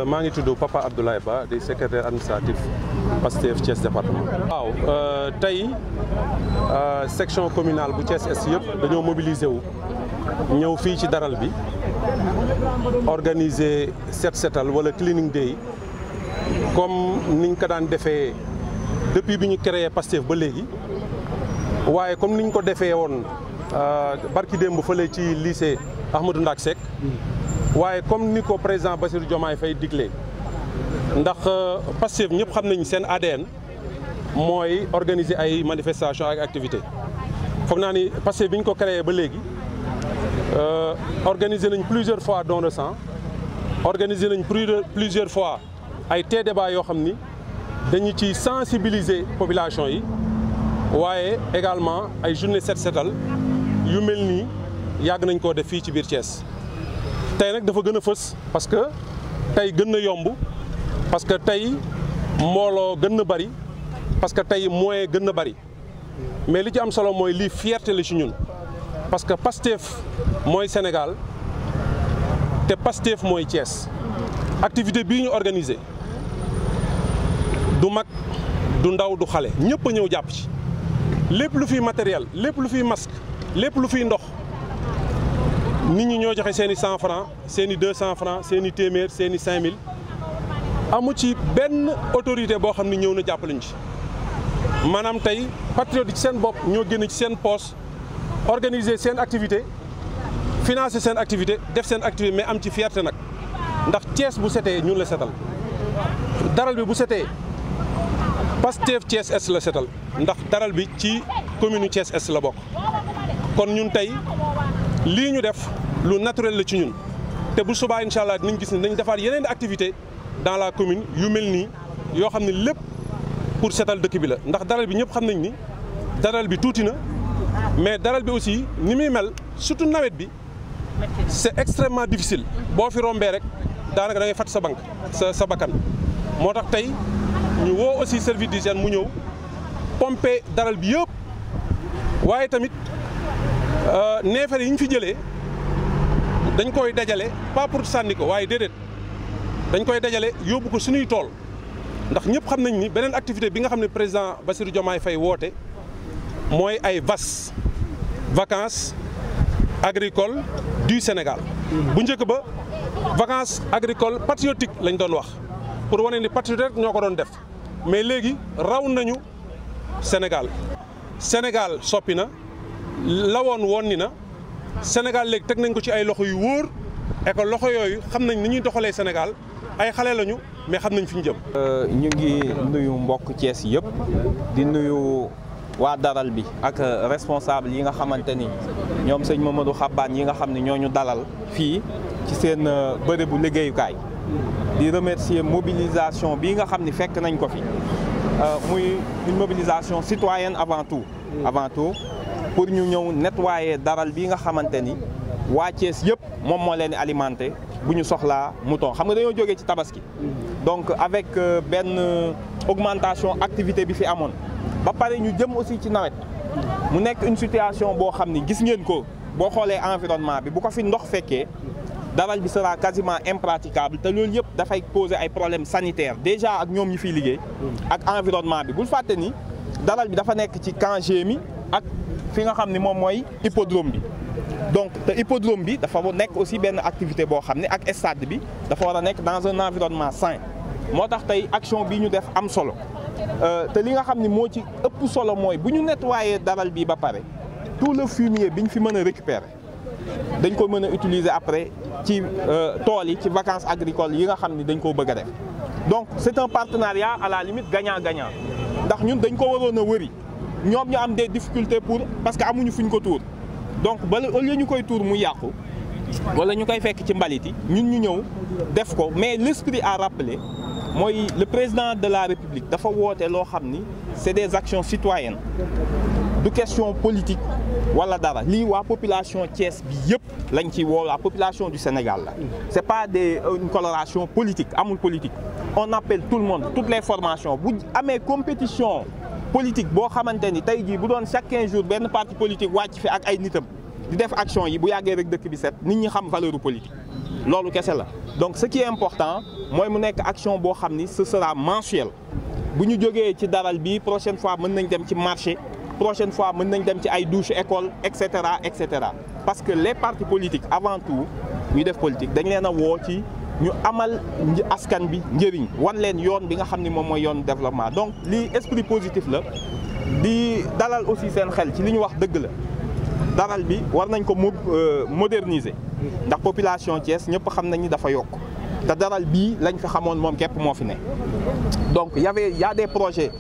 maa ngi tudd Papa Abdoulaye Ba di secrétaire administratif Pastef Thiès département. waaw tey section communale bu Thiès Est yëpp dañoo mobiliser wu ñëw fii ci daral bi organiser set setal wala cleaning day comme niñ ko daan defee depuis bi ñu créé Pastef ba léegi waaye comme niñ ko defee woon barki démb fële ci lycée Ahmadou Ndak Seck. waaye comme ni ko président Bassirou Diomaye Faye digle ndax Pastef ñëpp xam nañ seen ADN mooy organiser ay manifestations ak activités foog naa ni Pastef bi ñu ko créé ba léegi organiser nañ plusieurs fois don de sang organiser nañ plusieurs fois ay té débat yoo xam ni dañu ci sensibiliser population yi waaye également ay journée set setal yu mel nii yàgg nañ koo def fii ci biir Thiès. tey nag dafa gën a fës parce que tey gën na yomb parce que tey mbooloo gën na bari parce que tey moyen gën na bari mais li ci am solo mooy lii fierté la ci ñun parce que Pastef mooy Sénégal te Pastef mooy Thiès. activité bii ñu organisé du mag du ndaw du xale ñëpp a ñëw jàpp ci lépp lu fiy matériel lépp lu fiy masque lépp lu fiy ndox. nit ñi ñoo joxe seen i 100 francs seen i 200 francs seen i téeméer seen i 5000 amu ci benn autorité boo xam ne ñëw na jàppalañ ci maanaam tey patriote ci seen bopp ñoo génn ci seen poche organiser seen activité financer seen activité def seen activité mais am ci fierté nag ndax Thiès bu setee ñun la setal daral bi bu setee Pastef Thiès Est la setal ndax daral bi ci commune Thiès Est la bokk kon ñun tey lii ñu def lu naturel la ci ñun te bu subaa incha allah dinañ gis ne dañ defaat yeneen activité dans la commune yu mel nii yoo xam ne lépp pour setal dëkk bi la ndax daral bi ñëpp xam nañ ni daral bi tuuti na mais daral bi aussi ni muy mel surtout nawet bi c'est extrêmement difficile boo fi rombee rek daanaka da ngay fàtt sa bakkan moo tax tey ñu woo aussi service d'hygiène mu ñëw pomper daral bi yëpp waaye tamit neefere yi ñu fi jëlee dañ koy dajale pas pour sànni ko waaye déedéet dañ koy dajale yóbbu ko suñuy tool ndax ñëpp xam nañ ni beneen activité bi nga xam ne président Bassirou Diomaye Faye woote mooy ay vacances agricoles du Sénégal. bu njëkk ba vacances agricoles patriotiques lañ doon wax pour wane ni patriote rek ñoo ko doon def mais léegi raw nañu Sénégal soppi na. lawoon woon ni na Sénégal léegi teg nañ ko ci ay loxo yu wóor et que loxo yooyu xam nañ ni ñuy doxalee Sénégal ay xale lañu mais xam nañ fi ñu jëm. ñu ngi nuyu mbokk Thiès yëpp di nuyu waa daral bi ak responsable yi nga xamante ni ñoom sëñ Mamadou Xabbaan yi nga xam ne ñoo ñu dalal fii ci seen bërëbu liggéeyukaay di remercier mobilisation bii nga xam ni fekk nañ ko fi muy une mobilisation citoyenne avant tout. pour ñu ñëw nettoyer daral bi nga xamante ni waa Thiès yëpp moom moo leen alimenté bu ñu soxlaa mouton xam nga dañoo jógee ci tabaski donc avec benn augmentation activité bi fi amoon ba pare ñu jëm aussi ci nawet mu nekk une situation boo xam ni gis ngeen ko boo xoolee environnement bi bu ko fi ndox fekkee daral bi sera quasiment impraticable te loolu yëpp dafay poser ay problèmes sanitaires déjà ak ñoom ñi fiy liggéey ak environnement bi bul fàtte ni daral bi dafa nekk ci camp mi ak fi nga xam ni moom mooy hippodrome bi donc te hippodrome bi dafa nekk aussi benn activité boo xam ne ak stade bi dafa war a nekk dans un environnement sain moo tax tey action bi ñu def am solo te li nga xam ni moo ci ëpp solo mooy bu ñu nettoyer daral bi ba pare tout le fumier bi ñu fi mën a récupérer dañ ko mën a utiliser après ci tool yi ci vacances agricoles yi nga xam ni dañ koo bëgg a def donc c'est un partenariat à la limite gagnant-gagnant ndax ñun dañ ko waroon a wëri ñoom ñu am des difficultés parce que amuñu fuñ ko tuur donc bala au lieu ñu koy tuur mu yàqu wala ñu koy fekk ci mbalit yi ñun ñu ñëw def ko mais l'esprit à rappeler mooy le président de la République dafa woote loo xam ni c'est des actions citoyennes du question politique wala dara lii waa population Thiès bi yëpp lañ ci woo la population du Sénégal la c'est pas une coloration politique amul politique on appelle tout le monde toutes les formations bu amee compétition politique boo xamante ni tey jii bu doon chaque 15 jours benn parti politique wàcc fi ak ay nitam di def action yi bu yàggee rek dëkk bi set nit ñi xam valeur politique loolu kese la. donc ce qui est important mooy mu nekk action boo xam ni ce sera mensuel bu ñu jógee ci daral bi prochaine fois mën nañ dem ci marché prochaine fois mën nañ dem ci ay douche école et cetera et cetera parce que les partis politiques avant tout ñu def politique dañ leen a woo ci ñu amal askan bi njëriñ wan leen yoon bi nga xam ni moom mooy yoon développement donc lii esprit positif la di dalal aussi seen xel ci li ñu wax dëgg la daral bi war nañ ko moderniser ndax population Thiès ñëpp xam nañ ni dafa yokk te daral bii lañ fi xamoon moom képp moo fi ne donc y a des projets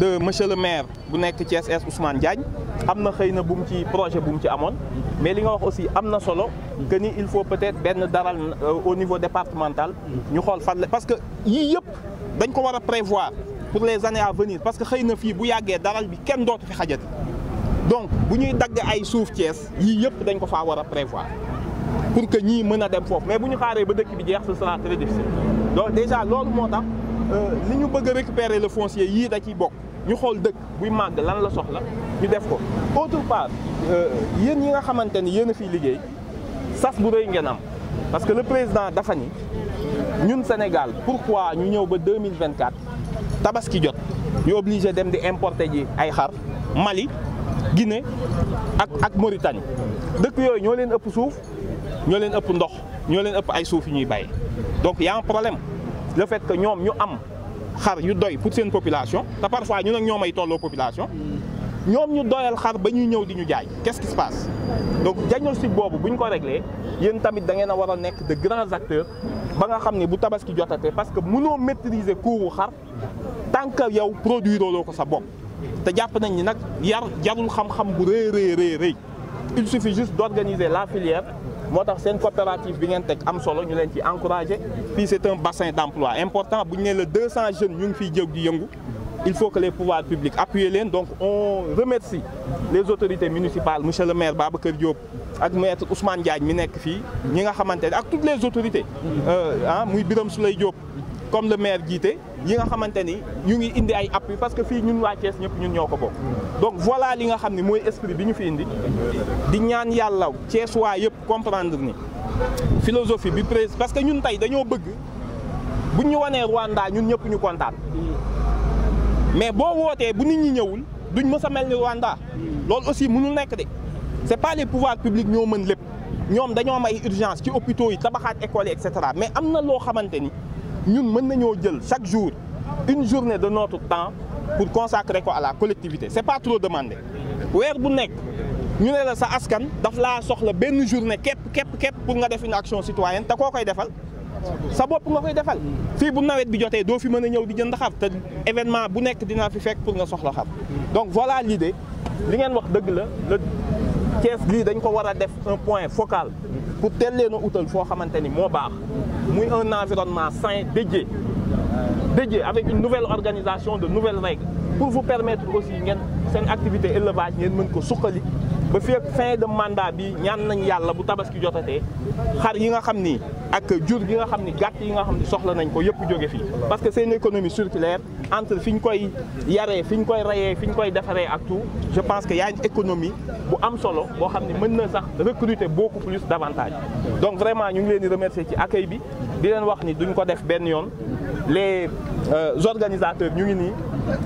de monsieur le maire bu nekk Thiès Est Ousmane Diagne am na xëy na bu mu ci projet bu mu ci amoon mais li nga wax aussi am na solo que ni il faut peut-être benn daral au niveau départemental ñu xool fan la parce que yii yëpp dañ ko war a prévoir pour les années à venir parce que xëy na fii bu yàggee daral bi kenn dootu fi xajati donc bu ñuy dagg ay suuf Thiès yii yëpp dañ ko faa war a prévoir pour que ñii mën a dem foofu mais bu ñu xaaree ba dëkk bi jeex ce sera très difficile donc déjà loolu moo tax li ñu bëgg a récupérer le foncier yii da ciy bokk ñu xool dëkk buy màgg lan la soxla ñu def ko autre part yéen yi nga xamante ni yéen a fiy liggéey sas bu rëy ngeen am parce que le président dafa ni ñun Sénégal pourquoi ñu ñëw ba 2024 tabaski jot ñu obligé dem di importer ji ay xar Mali Guinée ak Mauritanie dëkk yooyu ñoo leen ëpp suuf ñoo leen ëpp ndox ñoo leen ëpp ay suuf yu ñuy bàyyi donc y a un problème le fait que ñoom ñu am xar yu doy pour seen population te parfois ñu nag ñoom ay tolloo population ñoom ñu doyal xar ba ñuy ñëw di ñu jaay qu'est-ce qui se passe donc diagnostic boobu bu ñu ko réglé yéen tamit da ngeen a war a nekk de grands acteurs ba nga xam ne bu tabaski jotatee parce que mënoo maîtriser coût xar tant que yow produire loo ko sa bopp te jàpp nañ ni nag jarul xam-xam bu rëy il suffit juste d'organiser la filière moo tax seen coopérative bi ngeen teg am solo ñu leen ci encourager puis c'est un bassin d'emploi important bu ñu nee la 200 jeunes ñu ngi fiy jëw di yëngu il faut que les pouvoirs publics appuient leen donc on remercie les autorités municipales monsieur le maire Babacar Diop ak maître Ousmane Diagne mi nekk fii ñi nga xamante ne ak toutes les autorités muy Birame Souleye Diop comme le maire jiite yi nga xamante ni ñu ngi indi ay appui parce que fii ñun waa Thiès ñëpp ñun ñoo ko bokk donc voilà li nga xam ne mooy esprit bi ñu fi indi di ñaan yàlla Thiès waa yëpp comprendre ni philosophie bi parce que ñun tey dañoo bëgg buñ ñu wanee Rwanda ñun ñëpp ñu kontaan mais boo wootee bu nit ñi ñëwul duñ mës a mel ni Rwanda loolu aussi mënul nekk de c'est pas les pouvoirs publics ñoo mën lépp ñoom dañoo am ay urgence ci hôpitaux yi tabaxaat écoles yi et cetera mais am na loo xamante ni ñun mën nañoo jël chaque jour une journée de notre temps pour consacrer ko à la collectivité c'est pas trop demandé weer bu nekk ñu ne la sa askan daf laa soxla benn journée képp pour nga def une action citoyenne te koo koy defal sa bopp nga koy defal fii bu nawet bi jotee doo fi mën a ñëw di jënd xar te événement bu nekk dina fi fekk pour nga soxla xar donc voilà l'idée li ngeen wax dëgg la le Thiès lii dañ ko war a def un point focal pour teel leen a utal foo xamante ni moo baax muy un environnement sain dédié avec une nouvelle organisation de nouvelles règles pour vous permettre aussi ngeen seen activité élevage ngeen mën ko suqali ba fii ak fin de mandat bi ñaan nañ yàlla bu tabaski jotatee xar yi nga xam ni ak jur gi nga xam ni gàtt yi nga xam ni soxla nañ ko yëpp jóge fii parce que c'est une économie circulaire entre fi ñu koy yaree fi ñu koy rayee fi ñu koy defaree ak tout je pense que y a une économie bu am solo boo xam ne mën na sax recruter beaucoup plus davantage donc vraiment ñu ngi leen di remercier ci accueil bi di leen wax ni duñ ko def benn yoon les organisateurs ñu ngi nii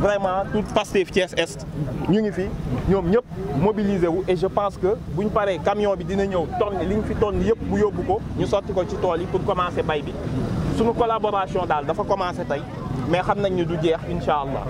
vraiment tout Pastef Thiès Est ñu ngi fi ñoom ñëpp mobilisé wu et je pense que buñ paree camion bi dina ñëw tonni liñ fi tonni yëpp bu yóbbu ko ñu sotti ko ci tool yi pour commencer bay bi suñu collaboration daal dafa commencer tey mais xam nañ ni du jeex incha allah.